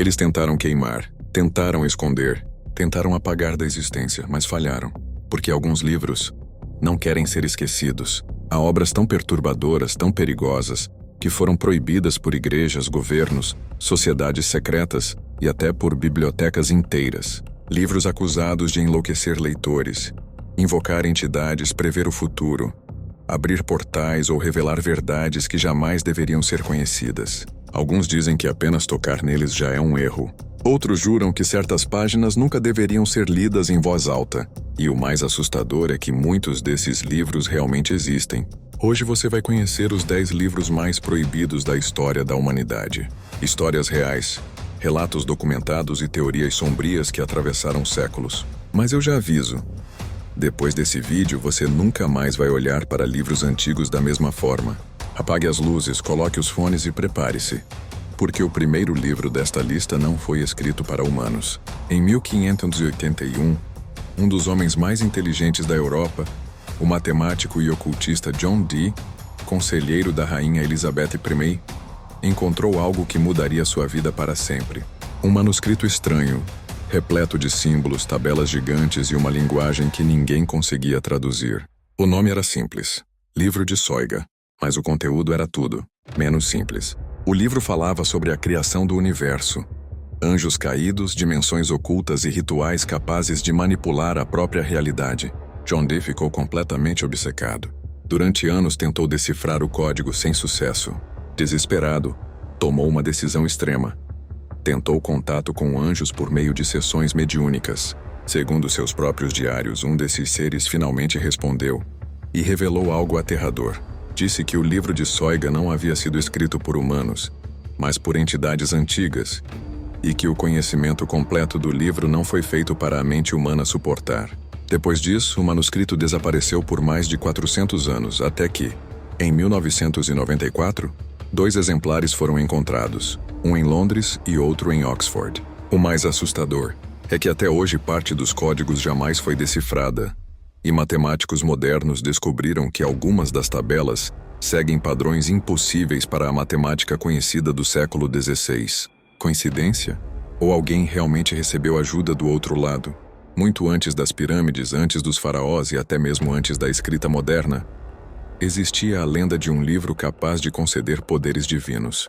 Eles tentaram queimar, tentaram esconder, tentaram apagar da existência, mas falharam. Porque alguns livros não querem ser esquecidos. Há obras tão perturbadoras, tão perigosas, que foram proibidas por igrejas, governos, sociedades secretas e até por bibliotecas inteiras. Livros acusados de enlouquecer leitores, invocar entidades, prever o futuro, abrir portais ou revelar verdades que jamais deveriam ser conhecidas. Alguns dizem que apenas tocar neles já é um erro. Outros juram que certas páginas nunca deveriam ser lidas em voz alta. E o mais assustador é que muitos desses livros realmente existem. Hoje você vai conhecer os 10 livros mais proibidos da história da humanidade. Histórias reais, relatos documentados e teorias sombrias que atravessaram séculos. Mas eu já aviso, depois desse vídeo você nunca mais vai olhar para livros antigos da mesma forma. Apague as luzes, coloque os fones e prepare-se. Porque o primeiro livro desta lista não foi escrito para humanos. Em 1581, um dos homens mais inteligentes da Europa, o matemático e ocultista John Dee, conselheiro da rainha Elizabeth I, encontrou algo que mudaria sua vida para sempre. Um manuscrito estranho, repleto de símbolos, tabelas gigantes e uma linguagem que ninguém conseguia traduzir. O nome era simples, Livro de Soiga, mas o conteúdo era tudo, menos simples. O livro falava sobre a criação do universo, anjos caídos, dimensões ocultas e rituais capazes de manipular a própria realidade. John Dee ficou completamente obcecado. Durante anos tentou decifrar o código sem sucesso. Desesperado, tomou uma decisão extrema. Tentou contato com anjos por meio de sessões mediúnicas. Segundo seus próprios diários, um desses seres finalmente respondeu e revelou algo aterrador. Disse que o livro de Soiga não havia sido escrito por humanos, mas por entidades antigas, e que o conhecimento completo do livro não foi feito para a mente humana suportar. Depois disso, o manuscrito desapareceu por mais de 400 anos, até que, em 1994, 2 exemplares foram encontrados, um em Londres e outro em Oxford. O mais assustador é que até hoje parte dos códigos jamais foi decifrada, e matemáticos modernos descobriram que algumas das tabelas seguem padrões impossíveis para a matemática conhecida do século XVI. Coincidência? Ou alguém realmente recebeu ajuda do outro lado? Muito antes das pirâmides, antes dos faraós e até mesmo antes da escrita moderna, existia a lenda de um livro capaz de conceder poderes divinos.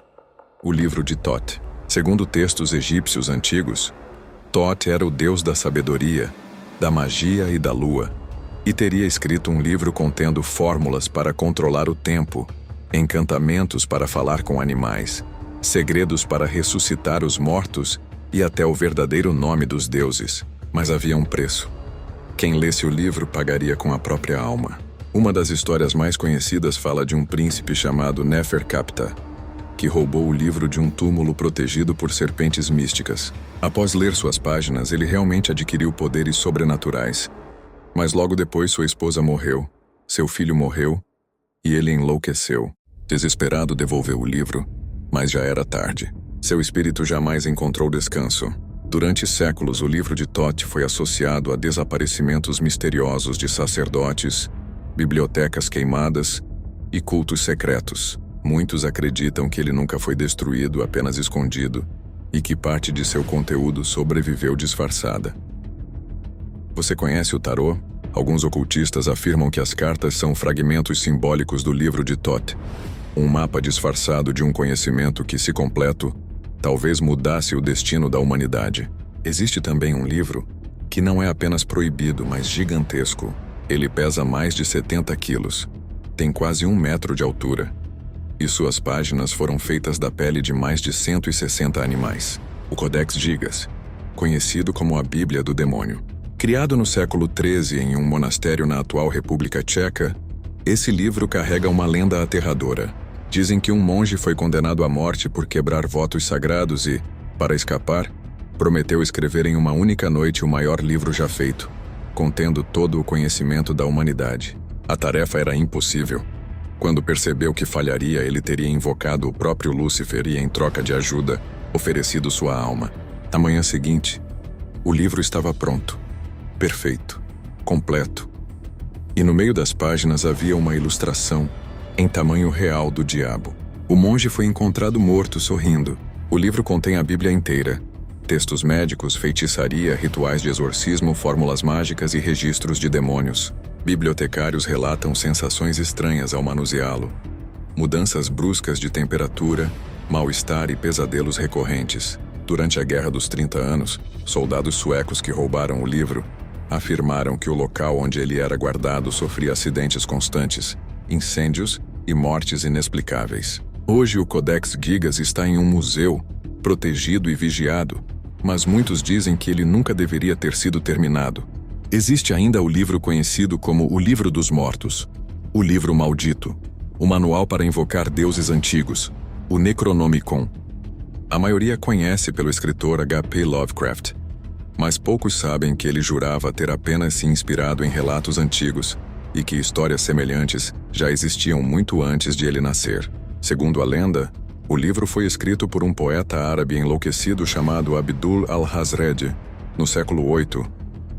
O livro de Thoth. Segundo textos egípcios antigos, Thoth era o deus da sabedoria, da magia e da lua, e teria escrito um livro contendo fórmulas para controlar o tempo, encantamentos para falar com animais, segredos para ressuscitar os mortos e até o verdadeiro nome dos deuses. Mas havia um preço. Quem lesse o livro pagaria com a própria alma. Uma das histórias mais conhecidas fala de um príncipe chamado Neferkaptah, que roubou o livro de um túmulo protegido por serpentes místicas. Após ler suas páginas, ele realmente adquiriu poderes sobrenaturais. Mas logo depois sua esposa morreu, seu filho morreu, e ele enlouqueceu. Desesperado, devolveu o livro, mas já era tarde. Seu espírito jamais encontrou descanso. Durante séculos, o livro de Thoth foi associado a desaparecimentos misteriosos de sacerdotes, bibliotecas queimadas e cultos secretos. Muitos acreditam que ele nunca foi destruído, apenas escondido, e que parte de seu conteúdo sobreviveu disfarçada. Você conhece o tarô? Alguns ocultistas afirmam que as cartas são fragmentos simbólicos do livro de Thoth, um mapa disfarçado de um conhecimento que, se completo, talvez mudasse o destino da humanidade. Existe também um livro que não é apenas proibido, mas gigantesco. Ele pesa mais de 70 quilos, tem quase 1 metro de altura, e suas páginas foram feitas da pele de mais de 160 animais. O Codex Gigas, conhecido como a Bíblia do Demônio. Criado no século XIII em um monastério na atual República Tcheca, esse livro carrega uma lenda aterradora. Dizem que um monge foi condenado à morte por quebrar votos sagrados e, para escapar, prometeu escrever em uma única noite o maior livro já feito, contendo todo o conhecimento da humanidade. A tarefa era impossível. Quando percebeu que falharia, ele teria invocado o próprio Lúcifer e, em troca de ajuda, oferecido sua alma. Na manhã seguinte, o livro estava pronto. Perfeito, completo. E no meio das páginas havia uma ilustração, em tamanho real, do diabo. O monge foi encontrado morto, sorrindo, O livro contém a Bíblia inteira, textos médicos, feitiçaria, rituais de exorcismo, fórmulas mágicas e registros de demônios. Bibliotecários relatam sensações estranhas ao manuseá-lo. Mudanças bruscas de temperatura, mal-estar e pesadelos recorrentes. Durante a Guerra dos 30 Anos, soldados suecos que roubaram o livro afirmaram que o local onde ele era guardado sofria acidentes constantes, incêndios e mortes inexplicáveis. Hoje o Codex Gigas está em um museu, protegido e vigiado, mas muitos dizem que ele nunca deveria ter sido terminado. Existe ainda o livro conhecido como o Livro dos Mortos, o Livro Maldito, o Manual para Invocar Deuses Antigos, o Necronomicon. A maioria conhece pelo escritor H.P. Lovecraft, mas poucos sabem que ele jurava ter apenas se inspirado em relatos antigos e que histórias semelhantes já existiam muito antes de ele nascer. Segundo a lenda, o livro foi escrito por um poeta árabe enlouquecido chamado Abdul al-Hazred, no século VIII,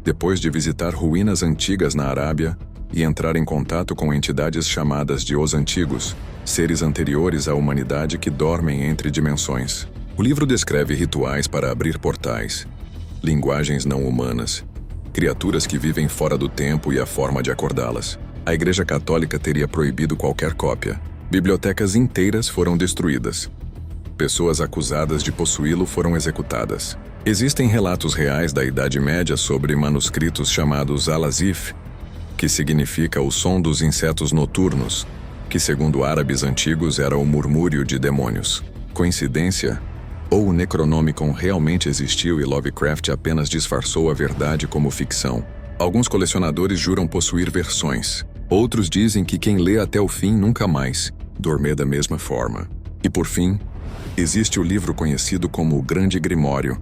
depois de visitar ruínas antigas na Arábia e entrar em contato com entidades chamadas de Os Antigos, seres anteriores à humanidade que dormem entre dimensões. O livro descreve rituais para abrir portais, linguagens não humanas, criaturas que vivem fora do tempo e a forma de acordá-las. A Igreja Católica teria proibido qualquer cópia. Bibliotecas inteiras foram destruídas. Pessoas acusadas de possuí-lo foram executadas. Existem relatos reais da Idade Média sobre manuscritos chamados Al-Azif, que significa o som dos insetos noturnos, que segundo árabes antigos era o murmúrio de demônios. Coincidência? Ou o Necronomicon realmente existiu e Lovecraft apenas disfarçou a verdade como ficção? Alguns colecionadores juram possuir versões. Outros dizem que quem lê até o fim nunca mais dormir da mesma forma. E por fim, existe o livro conhecido como o Grande Grimório,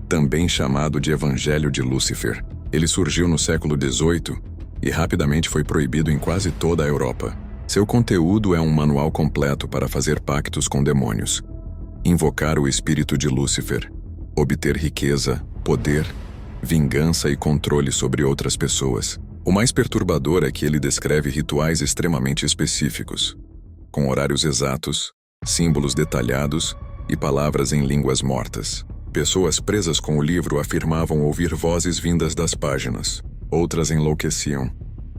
também chamado de Evangelho de Lúcifer. Ele surgiu no século XVIII e rapidamente foi proibido em quase toda a Europa. Seu conteúdo é um manual completo para fazer pactos com demônios, invocar o espírito de Lúcifer, obter riqueza, poder, vingança e controle sobre outras pessoas. O mais perturbador é que ele descreve rituais extremamente específicos, com horários exatos, símbolos detalhados e palavras em línguas mortas. Pessoas presas com o livro afirmavam ouvir vozes vindas das páginas. Outras enlouqueciam.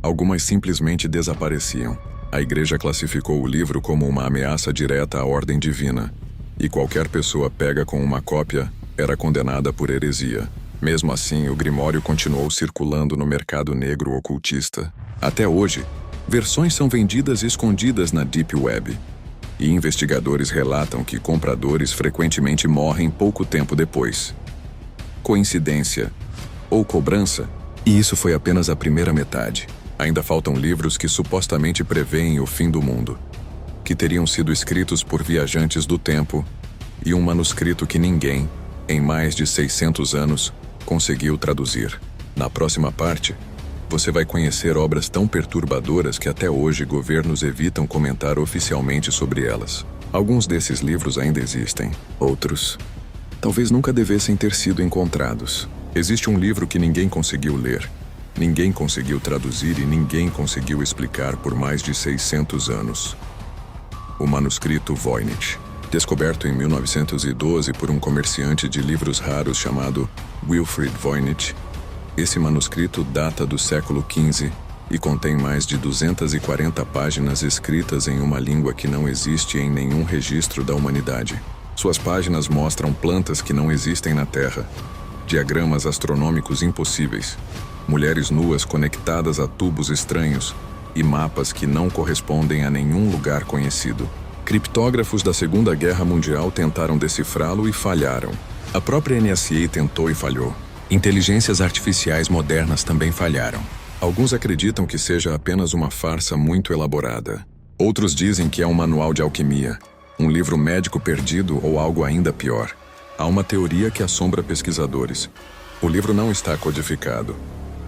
Algumas simplesmente desapareciam. A Igreja classificou o livro como uma ameaça direta à ordem divina, e qualquer pessoa pega com uma cópia era condenada por heresia. Mesmo assim, o Grimório continuou circulando no mercado negro ocultista. Até hoje, versões são vendidas escondidas na Deep Web, e investigadores relatam que compradores frequentemente morrem pouco tempo depois. Coincidência ou cobrança? E isso foi apenas a primeira metade. Ainda faltam livros que supostamente preveem o fim do mundo, que teriam sido escritos por viajantes do tempo, e um manuscrito que ninguém, em mais de 600 anos, conseguiu traduzir. Na próxima parte, você vai conhecer obras tão perturbadoras que até hoje governos evitam comentar oficialmente sobre elas. Alguns desses livros ainda existem, outros talvez nunca devessem ter sido encontrados. Existe um livro que ninguém conseguiu ler, ninguém conseguiu traduzir e ninguém conseguiu explicar por mais de 600 anos. O manuscrito Voynich, descoberto em 1912 por um comerciante de livros raros chamado Wilfrid Voynich. Esse manuscrito data do século XV e contém mais de 240 páginas escritas em uma língua que não existe em nenhum registro da humanidade. Suas páginas mostram plantas que não existem na Terra, diagramas astronômicos impossíveis, mulheres nuas conectadas a tubos estranhos e mapas que não correspondem a nenhum lugar conhecido. Criptógrafos da Segunda Guerra Mundial tentaram decifrá-lo e falharam. A própria NSA tentou e falhou. Inteligências artificiais modernas também falharam. Alguns acreditam que seja apenas uma farsa muito elaborada. Outros dizem que é um manual de alquimia, um livro médico perdido ou algo ainda pior. Há uma teoria que assombra pesquisadores. O livro não está codificado.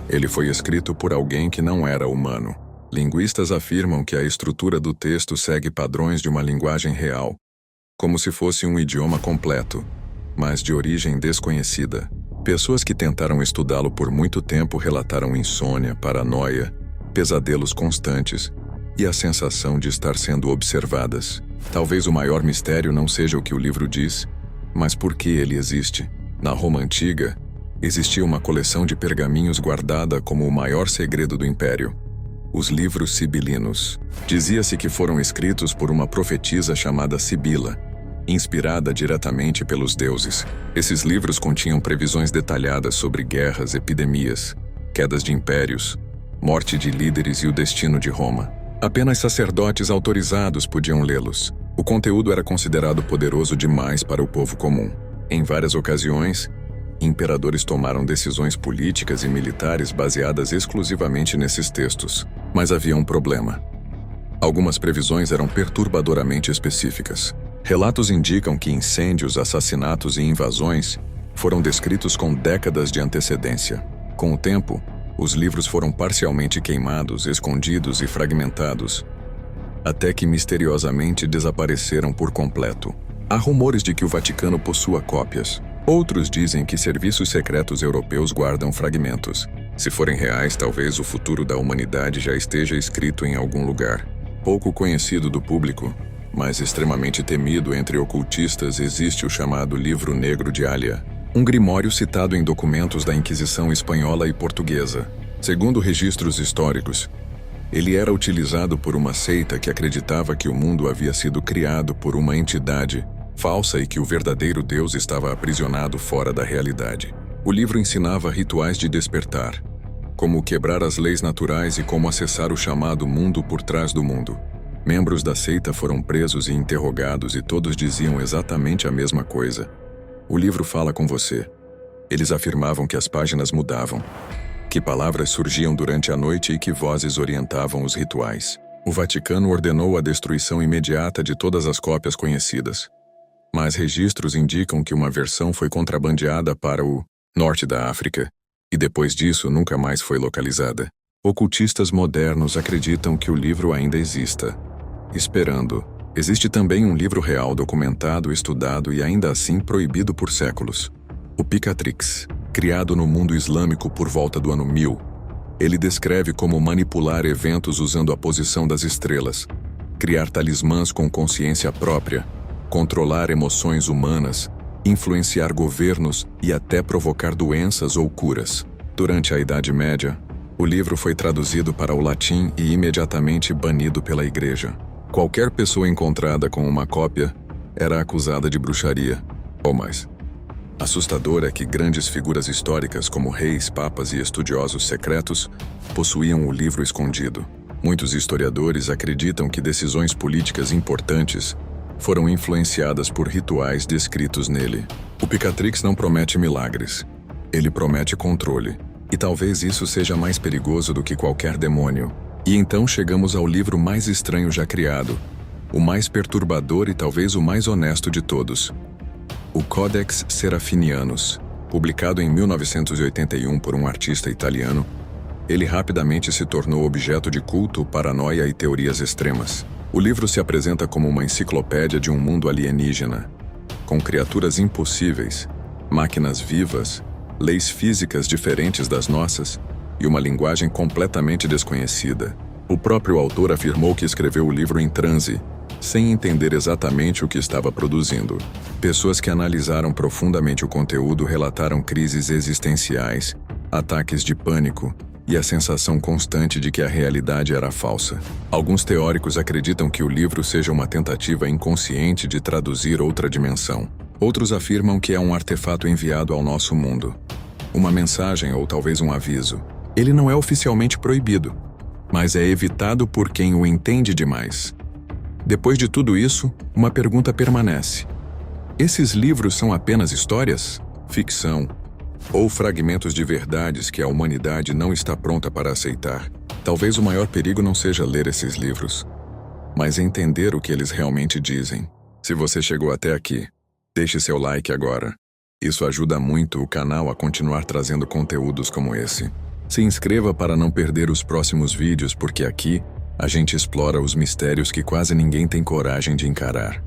Ele foi escrito por alguém que não era humano. Linguistas afirmam que a estrutura do texto segue padrões de uma linguagem real, como se fosse um idioma completo, mas de origem desconhecida. Pessoas que tentaram estudá-lo por muito tempo relataram insônia, paranoia, pesadelos constantes e a sensação de estar sendo observadas. Talvez o maior mistério não seja o que o livro diz, Mas por que ele existe? Na Roma Antiga, existia uma coleção de pergaminhos guardada como o maior segredo do Império. Os livros sibilinos. Dizia-se que foram escritos por uma profetisa chamada Sibila, inspirada diretamente pelos deuses. Esses livros continham previsões detalhadas sobre guerras, epidemias, quedas de impérios, morte de líderes e o destino de Roma. Apenas sacerdotes autorizados podiam lê-los. O conteúdo era considerado poderoso demais para o povo comum. Em várias ocasiões, imperadores tomaram decisões políticas e militares baseadas exclusivamente nesses textos. Mas havia um problema. Algumas previsões eram perturbadoramente específicas. Relatos indicam que incêndios, assassinatos e invasões foram descritos com décadas de antecedência. Com o tempo, os livros foram parcialmente queimados, escondidos e fragmentados, até que misteriosamente desapareceram por completo. Há rumores de que o Vaticano possua cópias. Outros dizem que serviços secretos europeus guardam fragmentos. Se forem reais, talvez o futuro da humanidade já esteja escrito em algum lugar. Pouco conhecido do público, mas extremamente temido entre ocultistas, existe o chamado Livro Negro de Alia, um grimório citado em documentos da Inquisição espanhola e portuguesa. Segundo registros históricos, ele era utilizado por uma seita que acreditava que o mundo havia sido criado por uma entidade falsa e que o verdadeiro Deus estava aprisionado fora da realidade. O livro ensinava rituais de despertar, como quebrar as leis naturais e como acessar o chamado mundo por trás do mundo. Membros da seita foram presos e interrogados e todos diziam exatamente a mesma coisa. O livro fala com você. Eles afirmavam que as páginas mudavam, que palavras surgiam durante a noite e que vozes orientavam os rituais. O Vaticano ordenou a destruição imediata de todas as cópias conhecidas. Mas registros indicam que uma versão foi contrabandeada para o norte da África, e depois disso nunca mais foi localizada. Ocultistas modernos acreditam que o livro ainda exista. Esperando. Existe também um livro real documentado, estudado e ainda assim proibido por séculos. O Picatrix, criado no mundo islâmico por volta do ano 1000. Ele descreve como manipular eventos usando a posição das estrelas, criar talismãs com consciência própria, controlar emoções humanas, influenciar governos e até provocar doenças ou curas. Durante a Idade Média, o livro foi traduzido para o latim e imediatamente banido pela Igreja. Qualquer pessoa encontrada com uma cópia era acusada de bruxaria, ou mais. Assustador é que grandes figuras históricas como reis, papas e estudiosos secretos possuíam o livro escondido. Muitos historiadores acreditam que decisões políticas importantes foram influenciadas por rituais descritos nele. O Picatrix não promete milagres. Ele promete controle. E talvez isso seja mais perigoso do que qualquer demônio. E então chegamos ao livro mais estranho já criado, o mais perturbador e talvez o mais honesto de todos. O Codex Serafinianus, publicado em 1981 por um artista italiano, ele rapidamente se tornou objeto de culto, paranoia e teorias extremas. O livro se apresenta como uma enciclopédia de um mundo alienígena, com criaturas impossíveis, máquinas vivas, leis físicas diferentes das nossas e uma linguagem completamente desconhecida. O próprio autor afirmou que escreveu o livro em transe, sem entender exatamente o que estava produzindo. Pessoas que analisaram profundamente o conteúdo relataram crises existenciais, ataques de pânico e a sensação constante de que a realidade era falsa. Alguns teóricos acreditam que o livro seja uma tentativa inconsciente de traduzir outra dimensão. Outros afirmam que é um artefato enviado ao nosso mundo. Uma mensagem ou talvez um aviso. Ele não é oficialmente proibido, mas é evitado por quem o entende demais. Depois de tudo isso, uma pergunta permanece. Esses livros são apenas histórias? Ficção? Ou fragmentos de verdades que a humanidade não está pronta para aceitar? Talvez o maior perigo não seja ler esses livros, mas entender o que eles realmente dizem. Se você chegou até aqui, deixe seu like agora. Isso ajuda muito o canal a continuar trazendo conteúdos como esse. Se inscreva para não perder os próximos vídeos, porque aqui a gente explora os mistérios que quase ninguém tem coragem de encarar.